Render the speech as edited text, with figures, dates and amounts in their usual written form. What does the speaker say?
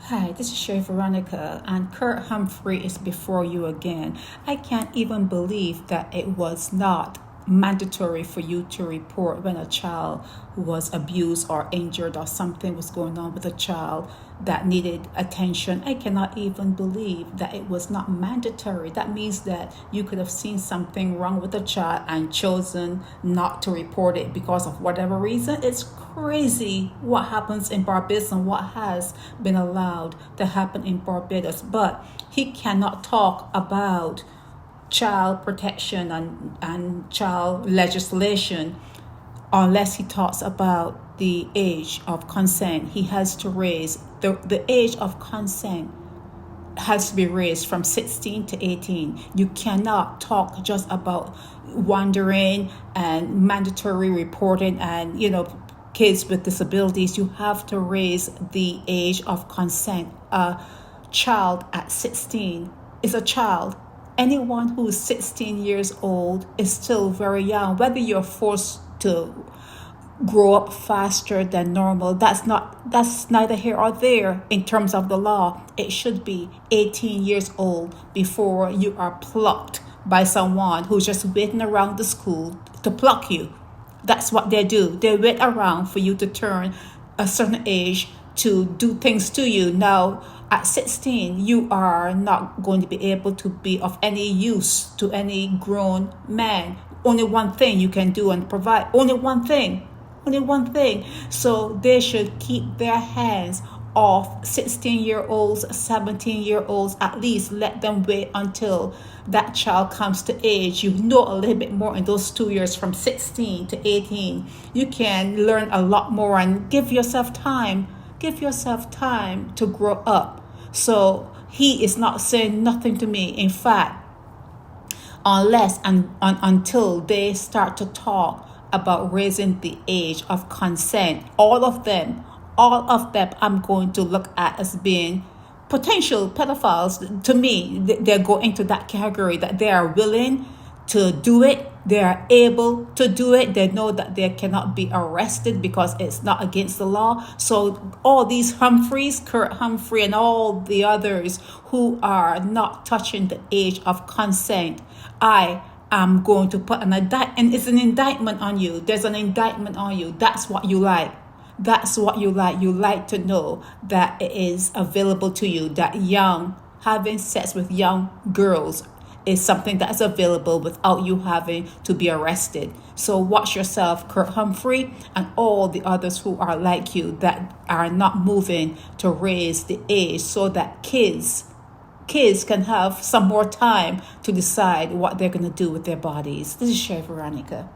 Hi, this is Shay Veronica, and Kurt Humphrey is before you again. I can't even believe that it was not mandatory for you to report when a child was abused or injured or something was going on with a child that needed attention. I cannot even believe that it was not mandatory. That means that you could have seen something wrong with a child and chosen not to report it because of whatever reason. It's crazy what happens in Barbados and what has been allowed to happen in Barbados. But he cannot talk about child protection and child legislation unless he talks about the age of consent. He has to raise the age of consent has to be raised from 16 to 18. You cannot talk just about wandering and mandatory reporting and kids with disabilities. You have to raise the age of consent. A child at 16 is a child. Anyone who is 16 years old is still very young. Whether you're forced to grow up faster than normal, that's neither here or there in terms of the law. It should be 18 years old before you are plucked by someone who's just waiting around the school to pluck you. That's what they do. They wait around for you to turn a certain age to do things to you. Now, at 16, you are not going to be able to be of any use to any grown man. Only one thing you can do and provide. Only one thing. So they should keep their hands off 16-year-olds, 17-year-olds. At least let them wait until that child comes to age. You know a little bit more in those 2 years from 16 to 18. You can learn a lot more and give yourself time. Give yourself time to grow up. So he is not saying nothing to me. In fact, unless and until they start to talk about raising the age of consent, all of them I'm going to look at as being potential pedophiles. To me, they go into that category that they are willing to do it. They are able to do it. They know that they cannot be arrested because it's not against the law. So all these Humphreys, Kurt Humphrey and all the others who are not touching the age of consent, I am going to put an indictment, and it's an indictment on you. There's an indictment on you. That's what you like. That's what you like. You like to know that it is available to you, that having sex with young girls is something that's available without you having to be arrested. So watch yourself, Kurt Humphrey, and all the others who are like you that are not moving to raise the age so that kids can have some more time to decide what they're going to do with their bodies. This is Shay Veronica.